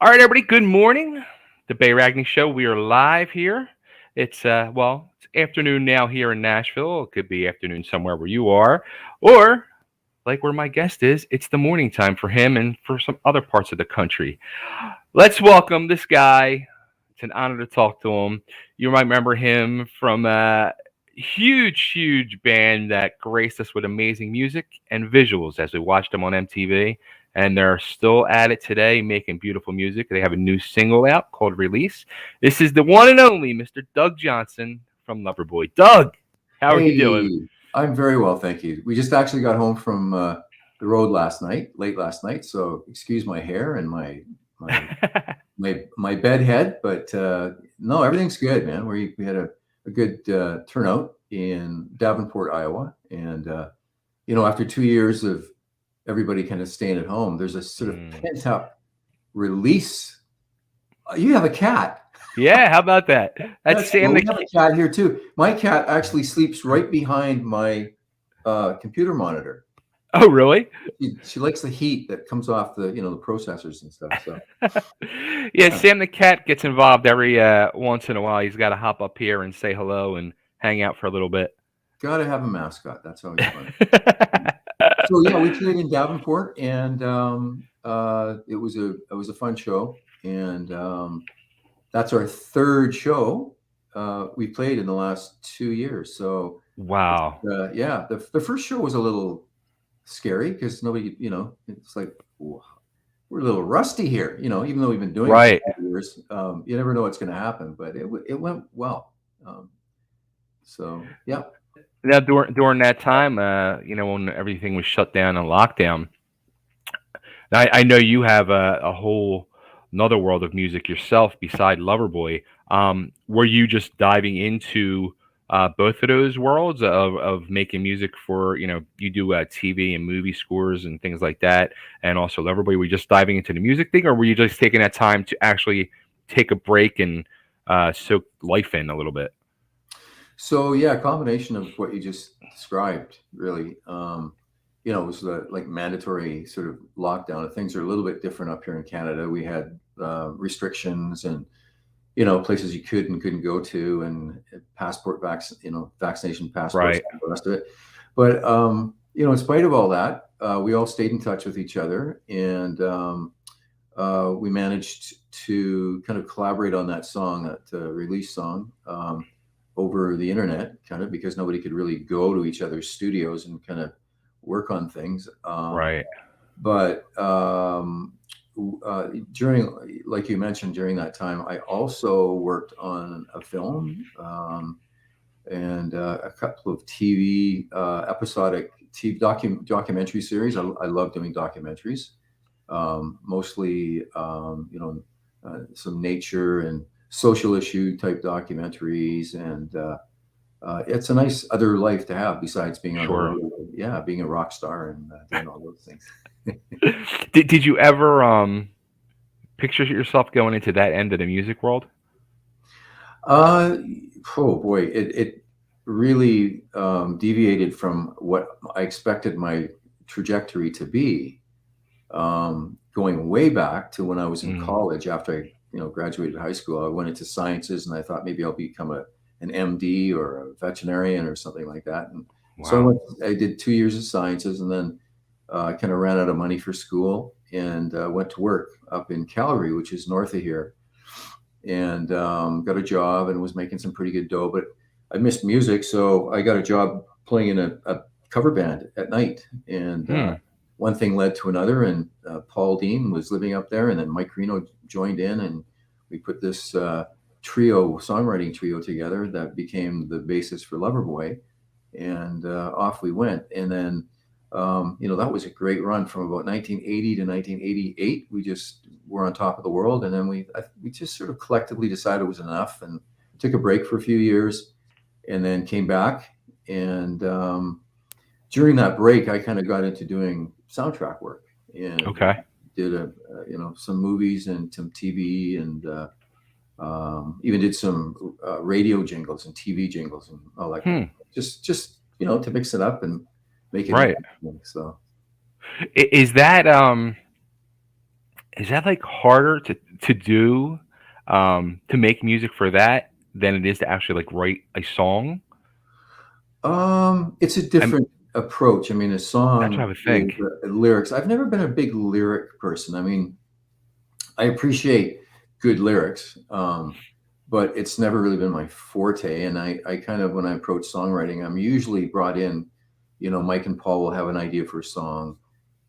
All right, everybody. Good morning. The Ragni Show. We are live here. It's afternoon now here in Nashville. It could be afternoon somewhere where you are, or like where my guest is. It's the morning time for him and for some other parts of the country. Let's welcome this guy. It's an honor to talk to him. You might remember him from a huge band that graced us with amazing music and visuals as we watched them on MTV. And they're still at it today, making beautiful music. They have a new single out called Release. This is the one and only Mr. Doug Johnson from Loverboy. Doug, how are you doing? Hey, I'm very well, thank you. We just actually got home from the road late last night. So excuse my hair and my my bed head, but no, everything's good, man. We had a good turnout in Davenport, Iowa, and after 2 years of everybody kind of staying at home, there's a sort of pent up release. You have a cat. Yeah, how about that? That's Sam We the have a cat here too. My cat actually sleeps right behind my computer monitor. Oh, really? She likes the heat that comes off the processors and stuff. So Yeah, Sam the cat gets involved every once in a while. He's got to hop up here and say hello and hang out for a little bit. gotta have a mascot. That's always fun. So yeah, we played in Davenport, and it was a fun show, and that's our third show we played in the last 2 years. So Wow. yeah, the first show was a little scary because nobody, it's like we're a little rusty here, even though we've been doing it for 5 years. You never know what's going to happen, but it went well. So yeah. Now during that time, when everything was shut down and lockdown, I know you have a whole another world of music yourself beside Loverboy. Were you just diving into both of those worlds of making music for, you do TV and movie scores and things like that, and also Loverboy? Were you just diving into the music thing, or were you just taking that time to actually take a break and soak life in a little bit? So yeah, a combination of what you just described, really. It was like mandatory sort of lockdown. Things are a little bit different up here in Canada. We had restrictions and places you could and couldn't go to, and vaccination passports, Right. and the rest of it. But in spite of all that, we all stayed in touch with each other, and we managed to kind of collaborate on that song, that release song, over the internet, kind of because nobody could really go to each other's studios and kind of work on things. Right. But during, like you mentioned, during that time, I also worked on a film and a couple of TV episodic TV documentary series. I love doing documentaries, mostly some nature and social issue type documentaries, and it's a nice other life to have besides being on the Sure. road. Yeah, being a rock star and doing all those things. Did you ever picture yourself going into that end of the music world? Oh boy, it really deviated from what I expected my trajectory to be. Going way back to when I was in college, after I graduated high school, I went into sciences, and I thought maybe I'll become an MD or a veterinarian or something like that. And so Wow. I did 2 years of sciences, and then I kind of ran out of money for school, and went to work up in Calgary, which is north of here, and got a job and was making some pretty good dough. But I missed music, so I got a job playing in a cover band at night, and one thing led to another, and Paul Dean was living up there, and then Mike Reno joined in, and we put this songwriting trio together that became the basis for Loverboy, and off we went. And then that was a great run from about 1980 to 1988. We just were on top of the world, and then we just sort of collectively decided it was enough, and took a break for a few years, and then came back. And during that break, I kind of got into doing soundtrack work, and Okay. did some movies and some TV, and even did some radio jingles and TV jingles and all that kind of stuff. Just to mix it up and make it Right. interesting. So Is that like harder to do to make music for that than it is to actually like write a song? It's a I'm different approach. I mean, a That's what I song would is think. lyrics. I've never been a big lyric person. I mean, I appreciate good lyrics, but it's never really been my forte. And I kind of, when I approach songwriting, I'm usually brought in, Mike and Paul will have an idea for a song.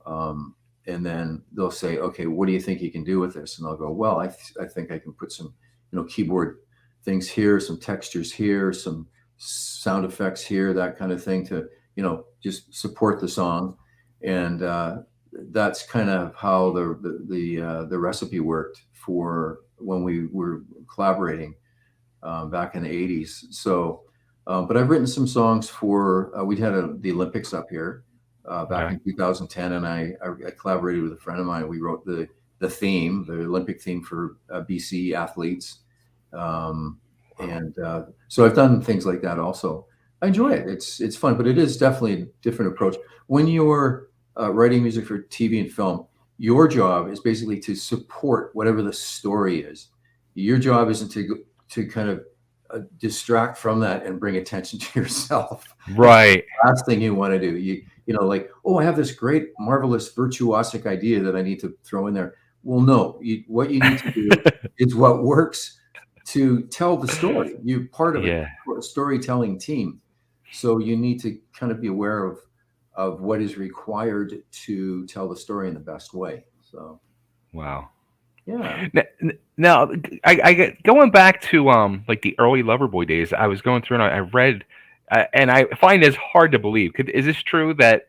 Um, and then they'll say, okay, what do you think you can do with this? And I'll go, well, I think I can put some, keyboard things here, some textures here, some sound effects here, that kind of thing to, just support the song. And that's kind of how the recipe worked for when we were collaborating back in the 80s. So, but I've written some songs for, we had the Olympics up here back Okay. in 2010, and I collaborated with a friend of mine. We wrote the theme, the Olympic theme for BC athletes. And so I've done things like that also. I enjoy it. It's fun, but it is definitely a different approach. When you're writing music for TV and film, your job is basically to support whatever the story is. Your job isn't to kind of distract from that and bring attention to yourself. That's Right. the last thing you want to do. Like, oh, I have this great, marvelous, virtuosic idea that I need to throw in there. Well, no, what you need to do is what works to tell the story. You're part of Yeah. a storytelling team. So you need to kind of be aware of what is required to tell the story in the best way. So, Wow. yeah. Now, I get going back to like the early Loverboy days. I was going through and I read, and I find this hard to believe. Is this true that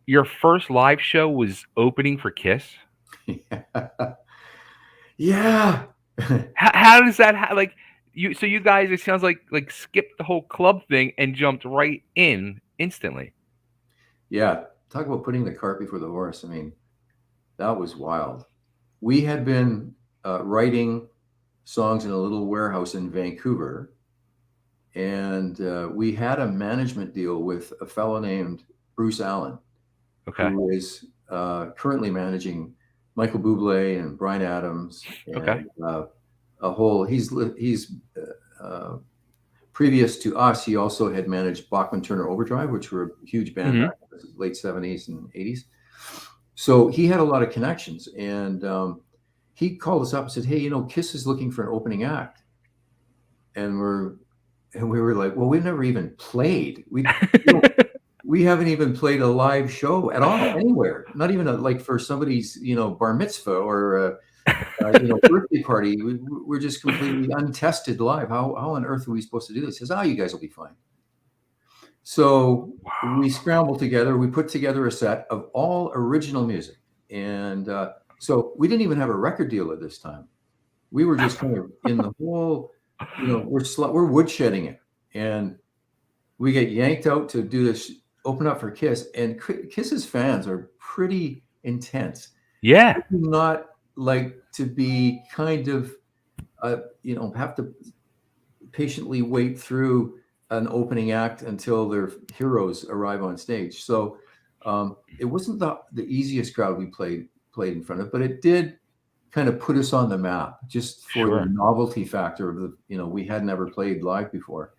your first live show was opening for Kiss? Yeah. How does that like you? So you guys, it sounds like skipped the whole club thing and jumped right in instantly. Yeah. Talk about putting the cart before the horse. I mean, that was wild. We had been writing songs in a little warehouse in Vancouver, and we had a management deal with a fellow named Bruce Allen, Okay. who is currently managing Michael Bublé and Bryan Adams Okay. and a whole. He's uh, previous to us. He also had managed Bachman Turner Overdrive, which were a huge band Hmm. back in the late '70s and '80s. So he had a lot of connections, and he called us up and said, "Hey, Kiss is looking for an opening act," and we were like, "Well, we've never even played. We haven't even played a live show at all anywhere. Not even like for somebody's bar mitzvah or birthday party. We're just completely untested live. How on earth are we supposed to do this?" He says, "Oh, you guys will be fine." So we scrambled together. We put together a set of all original music, and so we didn't even have a record deal at this time. We were just kind of in the whole, we're woodshedding it, and we get yanked out to do this, open up for Kiss, and Kiss's fans are pretty intense. Yeah. They do not like to be kind of, have to patiently wait through an opening act until their heroes arrive on stage. So it wasn't the easiest crowd we played in front of, but it did kind of put us on the map just for the Sure. novelty factor of we had never played live before.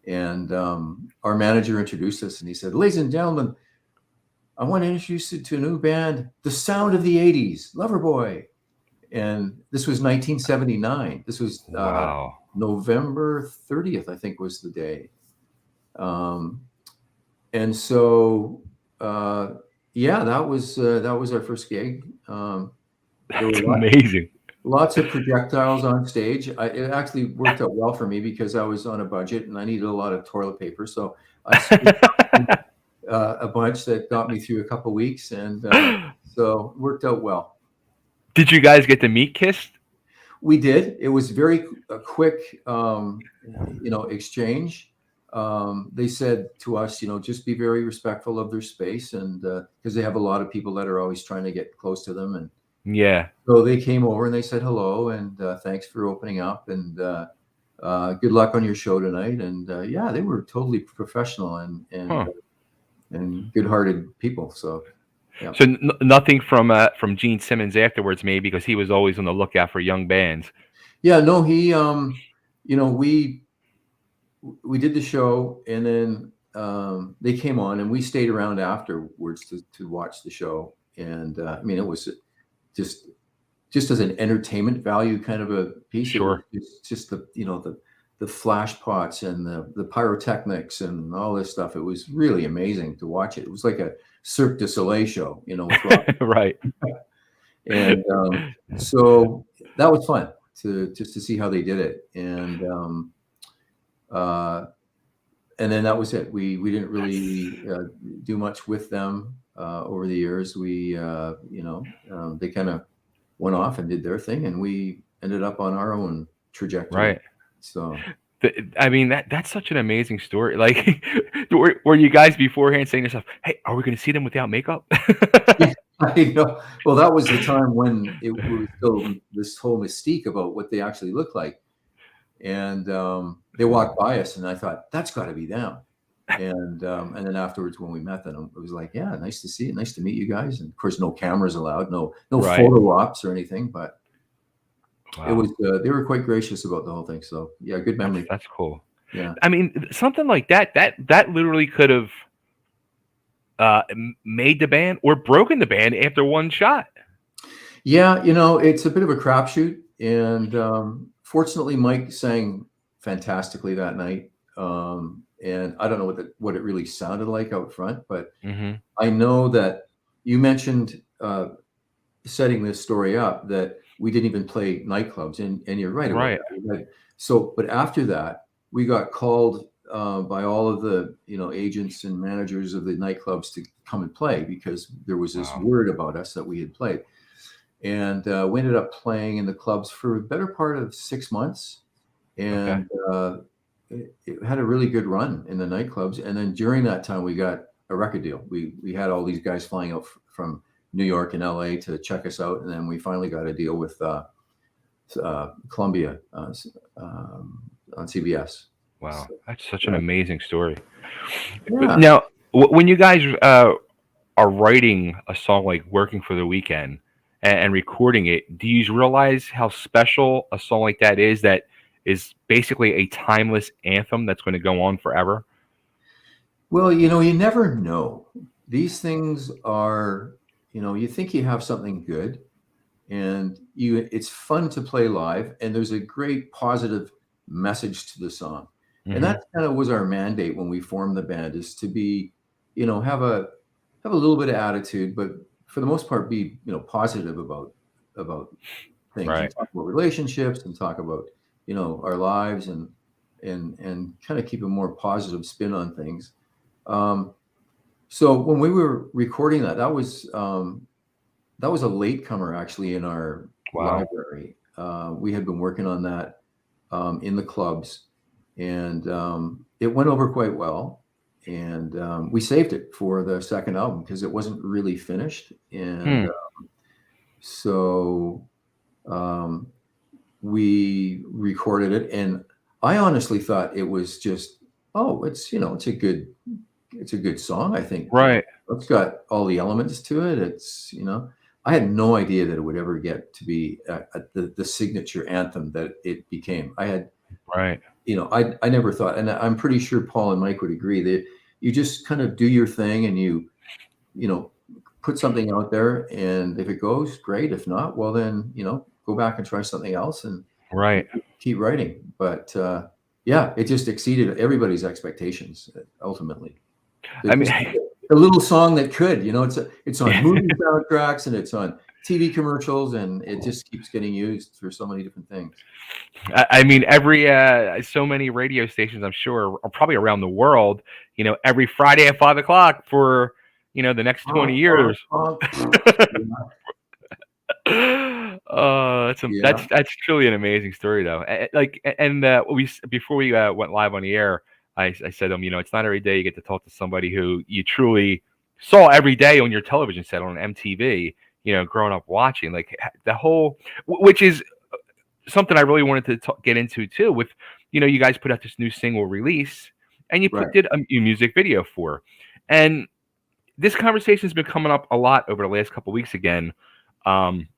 And our manager introduced us and he said, "Ladies and gentlemen, I want to introduce you to a new band, the sound of the 80s, Loverboy." And this was 1979. This was Wow. November 30th, I think was the day. And so, yeah, that was our first gig. There That's were amazing. lots of projectiles on stage. It actually worked out well for me because I was on a budget and I needed a lot of toilet paper. So I scooped a bunch that got me through a couple weeks, and so it worked out well. Did you guys get to meet Kiss? We did. It was very quick, exchange. They said to us, just be very respectful of their space, and because they have a lot of people that are always trying to get close to them, and Yeah. so they came over and they said hello and thanks for opening up and good luck on your show tonight. And yeah, they were totally professional and Huh. and good-hearted people. So Yeah. So nothing from Gene Simmons afterwards, maybe, because he was always on the lookout for young bands. Yeah, no, he, we did the show, and then they came on, and we stayed around afterwards to watch the show. And I mean, it was just as an entertainment value kind of a piece. It was Sure. just the flash pots and the pyrotechnics and all this stuff. It was really amazing to watch it. It was like a Cirque du Soleil show, with rock. Right. And so that was fun to see how they did it. And then that was it. We didn't really do much with them over the years. We they kind of went off and did their thing, and we ended up on our own trajectory. Right. So I mean, that's such an amazing story. Like, were you guys beforehand saying to yourself, "Hey, are we going to see them without makeup?" I know. Well, that was the time when it was still this whole mystique about what they actually look like. And they walked by us, and I thought, that's got to be them. And then afterwards, when we met them, it was like, yeah, nice to see you, nice to meet you guys. And of course, no cameras allowed, no Right. photo ops or anything, but Wow. it was they were quite gracious about the whole thing. So yeah, good memory. That's cool. Yeah. I mean, something like that literally could have made the band or broken the band after one shot. Yeah, it's a bit of a crapshoot, and fortunately, Mike sang fantastically that night. And I don't know what it really sounded like out front, but Mm-hmm. I know that you mentioned setting this story up that we didn't even play nightclubs, and you're right about Right. that. So, but after that, we got called by all of the agents and managers of the nightclubs to come and play, because there was this Wow. word about us that we had played. And we ended up playing in the clubs for a better part of 6 months, and it had a really good run in the nightclubs. And then during that time, we got a record deal. We had all these guys flying out from New York and LA to check us out, and then we finally got a deal with Columbia on CBS. Wow, So, that's such an amazing story. yeah. Now, when you guys are writing a song like "Working for the Weekend" and recording it, do you realize how special a song like that is? That is basically a timeless anthem that's going to go on forever. Well, you never know. These things are, you think you have something good, and it's fun to play live, and there's a great positive message to the song. And Mm-hmm. that kind of was our mandate when we formed the band, is to be, have a little bit of attitude, but for the most part be, positive about things, and Right. talk about relationships, and talk about, our lives, and kind of keep a more positive spin on things. So when we were recording that was a latecomer actually in our Wow. library. We had been working on that in the clubs, and it went over quite well. And we saved it for the second album because it wasn't really finished. And so we recorded it, and I honestly thought it was just, it's a good song. I think Right. it's got all the elements to it. It's, I had no idea that it would ever get to be the signature anthem that it became. I had, Right. I never thought, and I'm pretty sure Paul and Mike would agree, that you just kind of do your thing, and you put something out there, and if it goes, great. If not, well, then, go back and try something else, and Right. keep writing. But yeah, it just exceeded everybody's expectations ultimately. I mean, A little song that could, it's on movie soundtracks, and it's on TV commercials, and it just keeps getting used for so many different things. I mean, every so many radio stations, I'm sure, are probably around the world. Every Friday at 5 o'clock for the next 20 years. Yeah. That's truly an amazing story, though. And before we went live on the air, I said, it's not every day you get to talk to somebody who you truly saw every day on your television set on MTV. Growing up watching, like, the whole, which is something I really wanted to get into too. With you guys put out this new single release, and you Right. did a music video for, and this conversation has been coming up a lot over the last couple weeks again, um,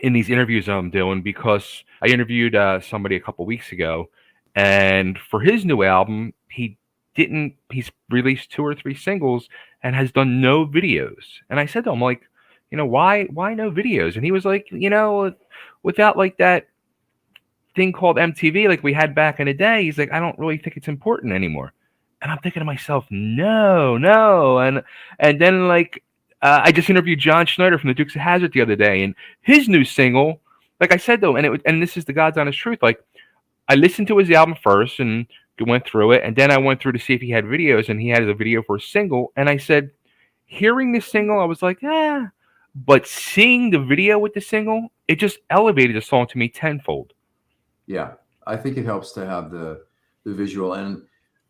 in these interviews I'm doing, because I interviewed somebody a couple weeks ago, and for his new album, he's released 2 or 3 singles and has done no videos. And I said to him, like, why no videos? And he was like, without like that thing called MTV like we had back in the day, he's like, I don't really think it's important anymore. And I'm thinking to myself, no, no. And then like I just interviewed John Schneider from the Dukes of Hazzard the other day, and his new single, like I said though, and this is the God's honest truth. Like I listened to his album first and went through it, and then I went through to see if he had videos, and he had a video for a single. And I said, hearing this single, I was like, but seeing the video with the single, it just elevated the song to me tenfold. Yeah, I think it helps to have the visual, and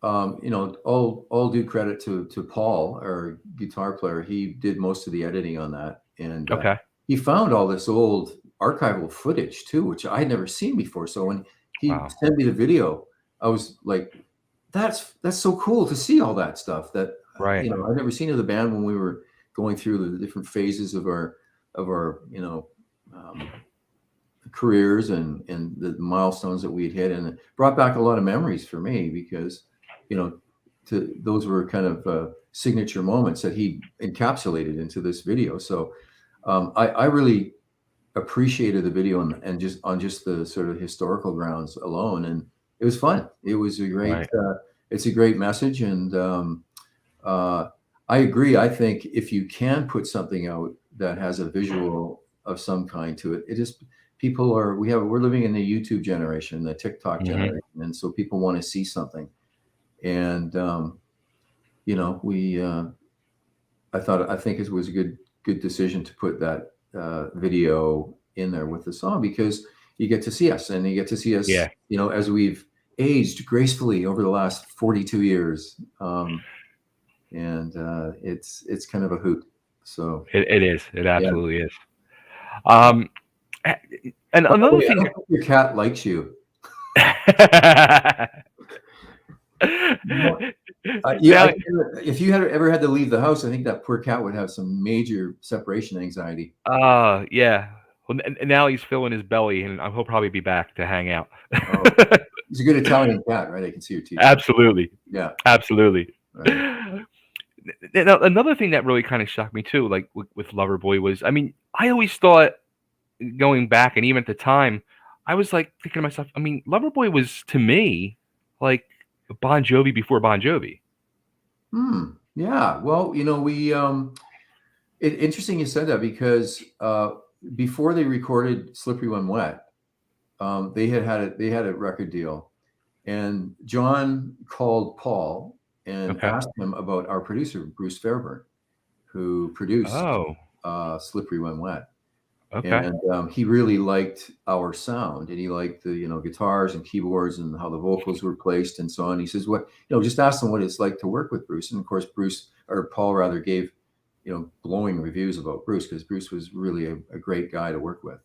all due credit to Paul, our guitar player. He did most of the editing on that, and Okay. he found all this old archival footage too, which I had never seen before. So when he sent me the video, I was like, that's so cool to see all that stuff that Right. I'd never seen of the band when we were going through the different phases of our careers and the milestones that we had hit, and it brought back a lot of memories for me, because those were kind of signature moments that he encapsulated into this video. So I really appreciated the video, and just on just the sort of historical grounds alone, and it was fun. It was a great it's a great message, and I agree. I think if you can put something out that has a visual of some kind to it, we're living in the YouTube generation, the TikTok generation, and so people want to see something. And I think it was a good decision to put that video in there with the song, because you get to see us, and you get to see us, as we've aged gracefully over the last 42 years. And it's kind of a hoot. So it is. It absolutely is. And another thing, I hope your cat likes you. If you had ever had to leave the house, I think that poor cat would have some major separation anxiety. Yeah. Well, now he's filling his belly, and he'll probably be back to hang out. He's a good Italian cat, right? I can see your teeth. Absolutely. Yeah. Absolutely. Right. Now, another thing that really kind of shocked me too, like with Loverboy, was, I mean, I always thought, going back, and even at the time, I was like thinking to myself, I mean, Loverboy was, to me, like Bon Jovi before Bon Jovi. Yeah. Well, interesting you said that, because before they recorded Slippery When Wet, they had a record deal, and John called Paul and asked him about our producer, Bruce Fairburn, who produced Slippery When Wet. And he really liked our sound, and he liked the guitars and keyboards and how the vocals were placed and so on. He says, just ask them what it's like to work with Bruce. And of course, Paul rather, gave glowing reviews about Bruce, because Bruce was really a great guy to work with.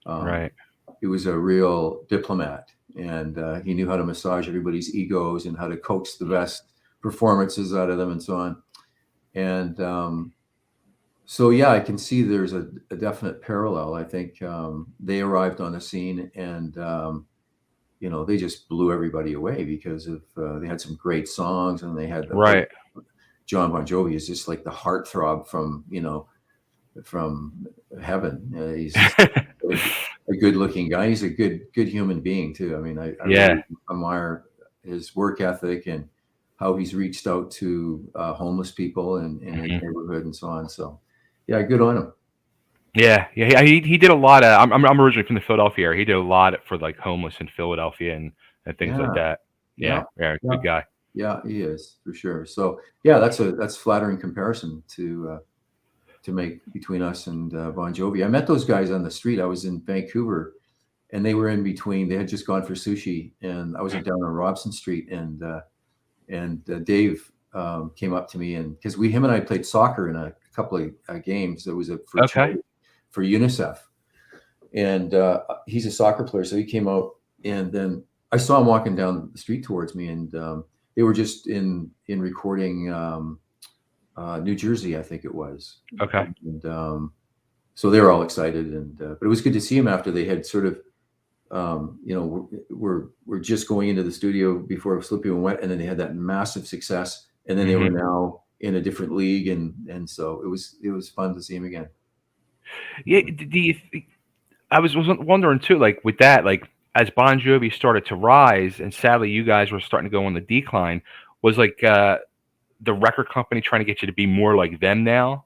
Right. He was a real diplomat, and he knew how to massage everybody's egos and how to coax the best performances out of them and so on. And so, yeah, I can see there's a definite parallel. I think they arrived on the scene, and they just blew everybody away, because of they had some great songs, and they had John Bon Jovi is just like the heartthrob from heaven. He's a good-looking guy. He's a good human being too. I mean, I really admire his work ethic and how he's reached out to homeless people in his neighborhood and so on. So, yeah, good on him. Yeah. He did a lot of. I'm originally from the Philadelphia area. He did a lot for like homeless in Philadelphia and things like that. Yeah, good guy. Yeah, he is, for sure. So, yeah, that's flattering comparison to make between us and Bon Jovi. I met those guys on the street. I was in Vancouver, and they were in between. They had just gone for sushi, and I was down on Robson Street, and Dave came up to me, and because him and I played soccer in a couple of games. There was for UNICEF, and he's a soccer player, so he came out, and then I saw him walking down the street towards me, and they were just in recording New Jersey, I think it was. Okay. And so they were all excited, and but it was good to see them after they had sort of, we're just going into the studio before Slippy and Wet, and then they had that massive success, and then they were now in a different league, and so it was fun to see him again. Yeah. Do you? I was wondering too, like with that, like as Bon Jovi started to rise, and sadly you guys were starting to go on the decline. Was like the record company trying to get you to be more like them now?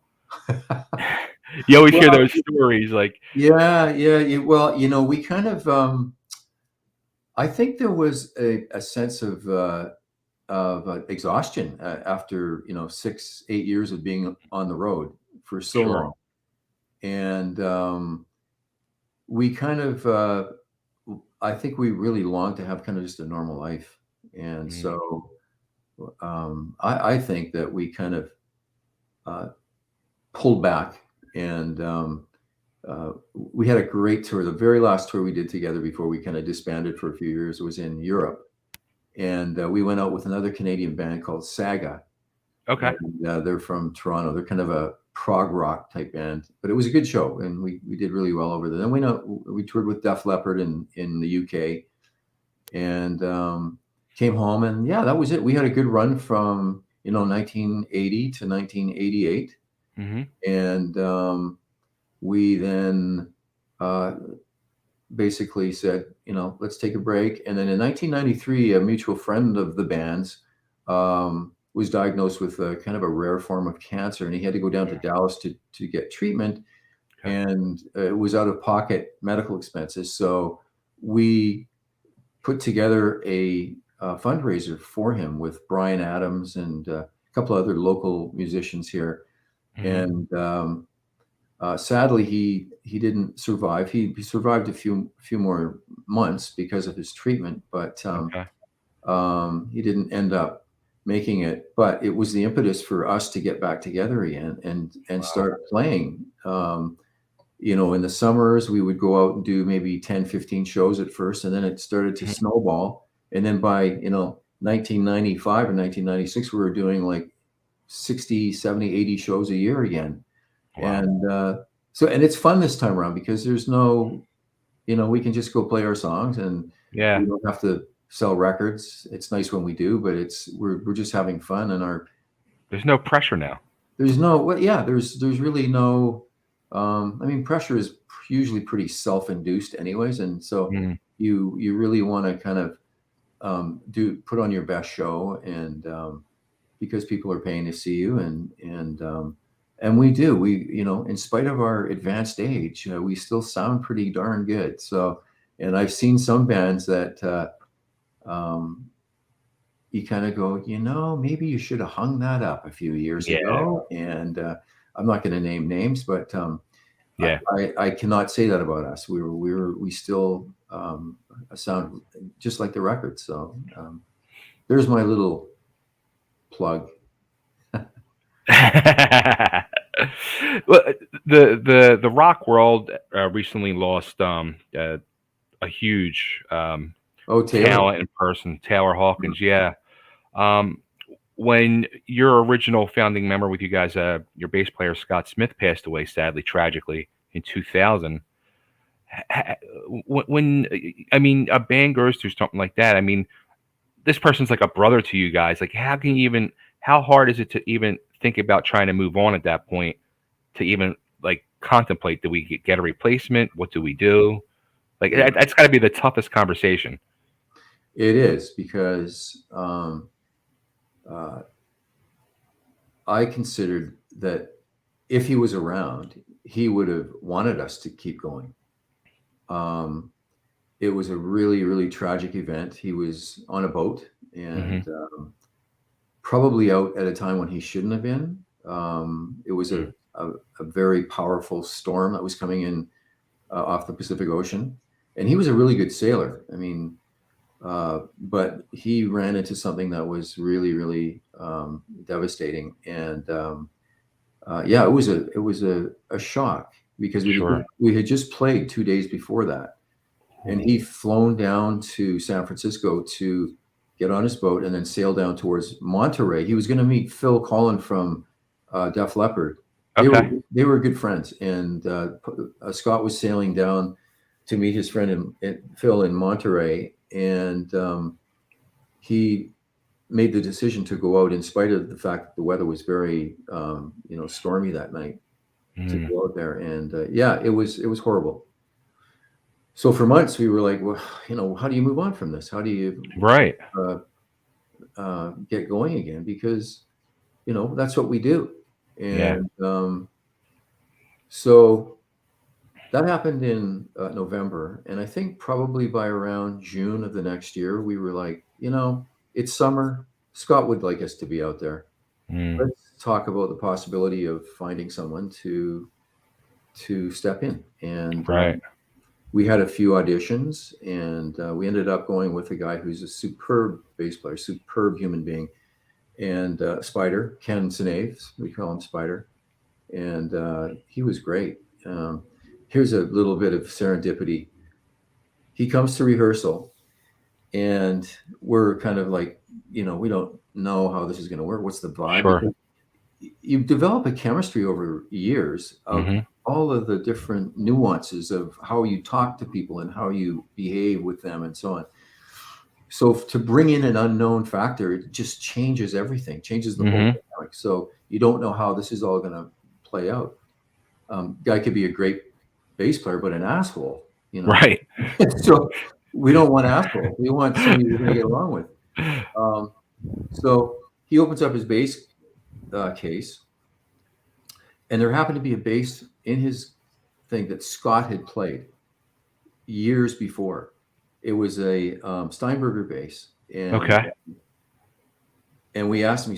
You always hear Well, those stories, like yeah. Well, we kind of, I think there was a sense of exhaustion after 6-8 years of being on the road for so sure. long, and we kind of, I think we really longed to have kind of just a normal life, and Mm, so I think that we kind of uh, pulled back, and we had a great tour. The very last tour we did together before we kind of disbanded for a few years was in Europe, and we went out with another Canadian band called Saga, okay. and they're from Toronto. They're kind of a prog rock type band, but it was a good show, and we did really well over there. Then we toured with Def Leppard in the UK, and came home, and yeah, that was it. We had a good run from 1980 to 1988, Hmm. and we then basically said, let's take a break. And then in 1993, a mutual friend of the band's was diagnosed with a kind of a rare form of cancer, and he had to go down to Dallas to get treatment, Okay. and it was out of pocket medical expenses. So we put together a fundraiser for him with Brian Adams and a couple of other local musicians here. Hmm. And sadly, he didn't survive. He survived a few more months because of his treatment, but Okay. he didn't end up making it. But it was the impetus for us to get back together again and Wow. start playing. In the summers, we would go out and do maybe 10, 15 shows at first, and then it started to Mhm. snowball. And then by 1995 or 1996, we were doing like 60, 70, 80 shows a year again. Wow. And and it's fun this time around because there's no, we can just go play our songs, and Yeah. we don't have to sell records. It's nice when we do, but we're just having fun, and There's no pressure now. there's no, well, yeah, there's really no, I mean, pressure is usually pretty self-induced anyways, and so Mm. you really want to kind of put on your best show, and because people are paying to see you, and we do, in spite of our advanced age, we still sound pretty darn good. So, and I've seen some bands that um, you kind of go, maybe you should have hung that up a few years Yeah. ago. And I'm not going to name names, but Yeah. I cannot say that about us. We still sound just like the record. So there's my little plug. Well, the rock world recently lost a huge Oh, Taylor. talent in person, Taylor Hawkins. Yeah. Um, when your original founding member with you guys, your bass player Scott Smith, passed away sadly, tragically in 2000. When I mean a band goes through something like that, I mean this person's like a brother to you guys. Like how can you even? How hard is it to even think about trying to move on at that point? To even like contemplate, do we get a replacement? What do we do? Like Yeah, that's got to be the toughest conversation. it is because uh, I considered that if he was around, he would have wanted us to keep going. Um, it was a really, really tragic event. He was on a boat, Hmm. and probably out at a time when he shouldn't have been. It was a very powerful storm that was coming in off the Pacific Ocean, and he was a really good sailor. I mean, but he ran into something that was really, really devastating, and yeah, it was a shock because Sure. we had just played 2 days before that, and he'd flown down to San Francisco to get on his boat and then sail down towards Monterey. He was going to meet Phil Collin from Def Leppard. Okay. They were good friends, and Scott was sailing down to meet his friend Phil in Monterey, and he made the decision to go out in spite of the fact that the weather was very stormy that night, to Mm. go out there, and it was horrible. So for months we were like, well, how do you move on from this? How do you Right. get going again? Because that's what we do. Yeah. And so that happened in November, and I think probably by around June of the next year, we were like, it's summer. Scott would like us to be out there. Mm. Let's talk about the possibility of finding someone to step in. And Right. we had a few auditions, and we ended up going with a guy who's a superb bass player, superb human being, and Spider, Ken Sineves, we call him Spider, and he was great. Here's a little bit of serendipity. He comes to rehearsal, and we're kind of like, we don't know how this is going to work. What's the vibe? Sure. Because you develop a chemistry over years of Mm-hmm. all of the different nuances of how you talk to people and how you behave with them and so on. So to bring in an unknown factor, it just changes everything, changes the whole Mm-hmm. dynamic. So you don't know how this is all going to play out. Guy could be a great bass player, but an asshole, Right. So we don't want assholes. We want somebody we're going to get along with. So he opens up his bass case, and there happened to be a bass in his thing that Scott had played years before. It was a Steinberger bass, Okay. and we asked him.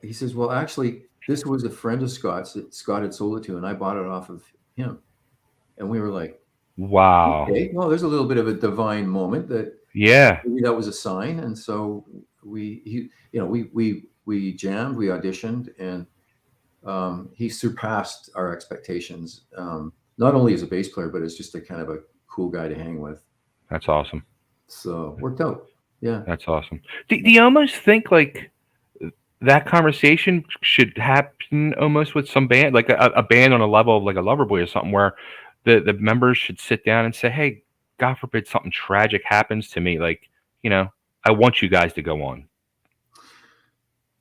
He says, well, actually, this was a friend of Scott's that Scott had sold it to, and I bought it off of him. And we were like, Wow. okay, well, there's a little bit of a divine moment that Yeah. maybe that was a sign. And so we jammed, we auditioned, and he surpassed our expectations. Not only as a bass player, but as just a kind of a cool guy to hang with. That's awesome. So worked out. Yeah. That's awesome. Do you almost think like that conversation should happen almost with some band, like a band on a level of like a Loverboy or something, where the members should sit down and say, "Hey, God forbid something tragic happens to me. Like, I want you guys to go on."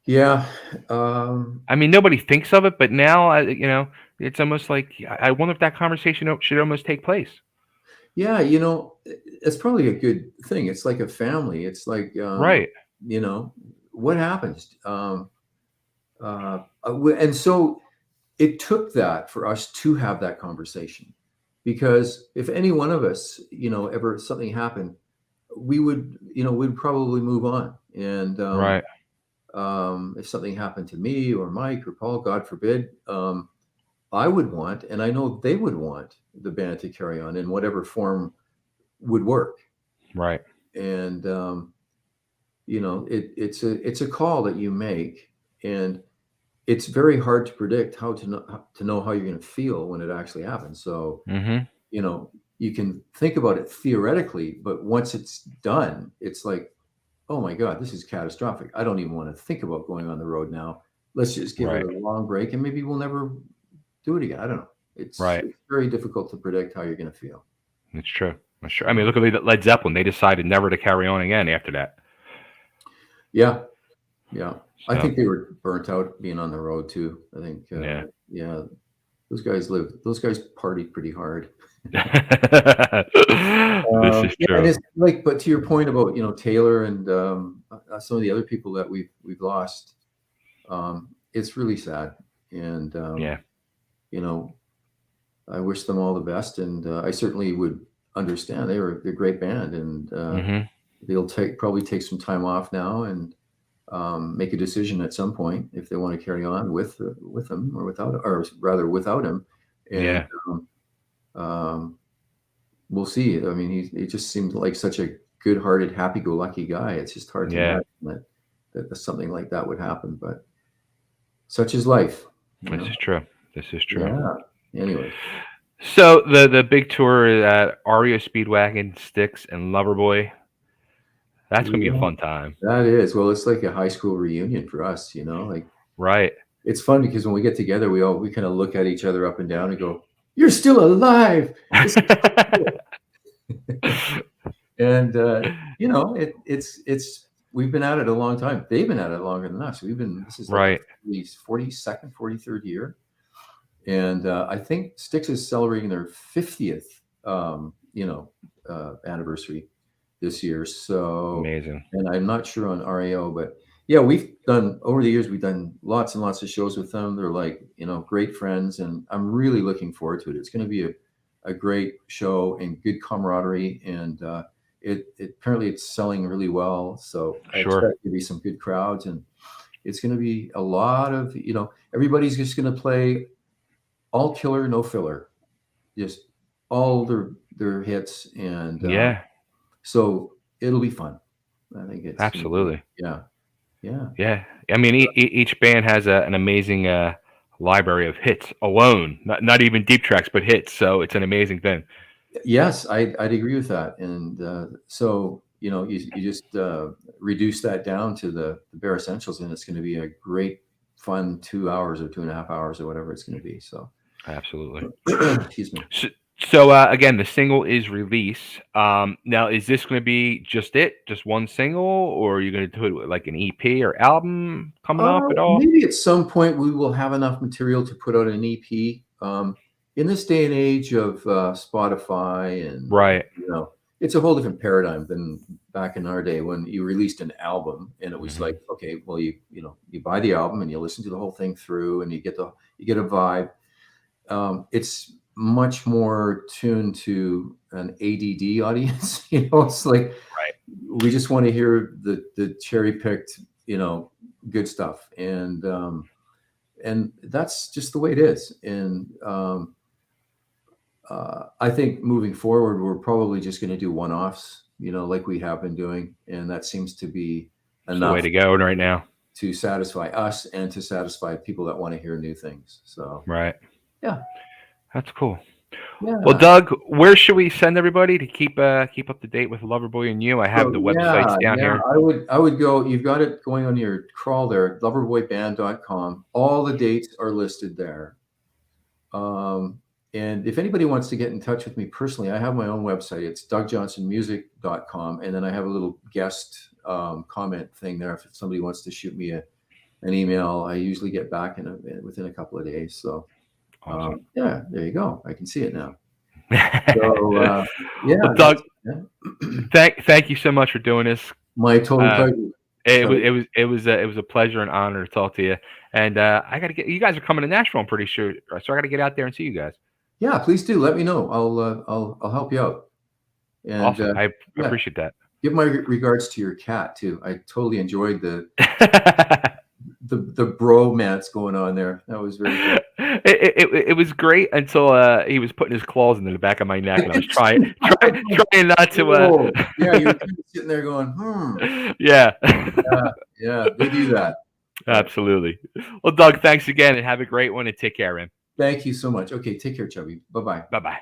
Yeah. I mean, nobody thinks of it, but now, it's almost like I wonder if that conversation should almost take place. Yeah. It's probably a good thing. It's like a family. It's like, Right. What happens? And so it took that for us to have that conversation, because if any one of us, ever something happened, we would, we'd probably move on. And Right. if something happened to me or Mike or Paul, God forbid, I would want, and I know they would want, the band to carry on in whatever form would work. Right. And it's a call that you make, and it's very hard to predict how to know how you're going to feel when it actually happens. So Mm-hmm. you can think about it theoretically, but once it's done, it's like, oh my God, this is catastrophic. I don't even want to think about going on the road now. Let's just give Right. it a long break, and maybe we'll never do it again. I don't know. It's Right. very difficult to predict how you're going to feel. It's true. That's true. I mean, look at Led Zeppelin. They decided never to carry on again after that. Yeah. Yeah. I So, think they were burnt out being on the road too. I think, yeah. those guys partied pretty hard. This is Yeah, true. and it's like, but to your point about, Taylor and some of the other people that we've lost, it's really sad. And, Yeah. I wish them all the best. And I certainly would understand. They're a great band, and Mm-hmm. they'll probably take some time off now and make a decision at some point if they want to carry on with him or without him. And Yeah. we'll see. I mean, he just seemed like such a good-hearted, happy-go-lucky guy. It's just hard to Yeah. imagine that something like that would happen, but such is life. This is true. This is true. Yeah. Anyway. So the big tour at Reo Speedwagon, STYX, and Loverboy. That's gonna be a Yeah, fun time. that is. Well, it's like a high school reunion for us, like, Right. it's fun because when we get together, we kind of look at each other up and down and go, "You're still alive." This is cool. And you know, it's we've been at it a long time. They've been at it longer than us. This is like Right. the 42nd, 43rd year. And I think STYX is celebrating their 50th, anniversary this year. So, Amazing. and I'm not sure on RAO, but yeah, over the years, we've done lots and lots of shows with them. They're like, great friends, and I'm really looking forward to it. It's going to be a great show and good camaraderie. And it apparently it's selling really well. So I Sure. expect to be some good crowds, and it's going to be a lot of, everybody's just going to play all killer, no filler, just all their hits, and Yeah. so it'll be fun. I think it's gonna be, Absolutely. yeah. Yeah. I mean, each band has an amazing library of hits alone. Not even deep tracks, but hits. So it's an amazing thing. Yes, I'd agree with that. And so you just reduce that down to the bare essentials, and it's going to be a great, fun 2 hours or 2.5 hours or whatever it's going to be. So, Absolutely. excuse me. So again, the single is released. Now, is this going to be just one single, or are you going to do it like an EP or album coming up at all? Maybe at some point we will have enough material to put out an EP. In this day and age of Spotify, and Right. it's a whole different paradigm than back in our day when you released an album and it was Mhm. like, okay, well, you buy the album and you listen to the whole thing through and you get a vibe. It's much more tuned to an ADD audience. It's like Right. we just want to hear the cherry picked, good stuff, and that's just the way it is. And I think moving forward, we're probably just going to do one-offs, like we have been doing, and that seems to be It's the way enough to go right now. to satisfy us and to satisfy people that want to hear new things. So, Right. yeah, That's cool. Well, yeah. Doug, where should we send everybody to keep up to date with Loverboy and you? I have So the websites down yeah, here. I would go. You've got it going on your crawl there, loverboyband.com. All the dates are listed there. And if anybody wants to get in touch with me personally, I have my own website. It's dougjohnsonmusic.com. And then I have a little guest comment thing there. If somebody wants to shoot me an email, I usually get back within a couple of days. So, Awesome. yeah, there you go. I can see it now. So, yeah. Well, Doug, thank you so much for doing this. My total pleasure. It was a pleasure and honor to talk to you. And I got to get you guys are coming to Nashville, I'm pretty sure. So I got to get out there and see you guys. Yeah, please do. Let me know. I'll help you out. And Awesome. I appreciate that. Give my regards to your cat too. I totally enjoyed the bromance going on there. That was very good. It was great until he was putting his claws into the back of my neck, and I was trying not to. Yeah, you were sitting there going, Yeah. Yeah, they do that. Absolutely. Well, Doug, thanks again, and have a great one, and take care, man. Thank you so much. Okay, take care, Chubby. Bye-bye. Bye-bye.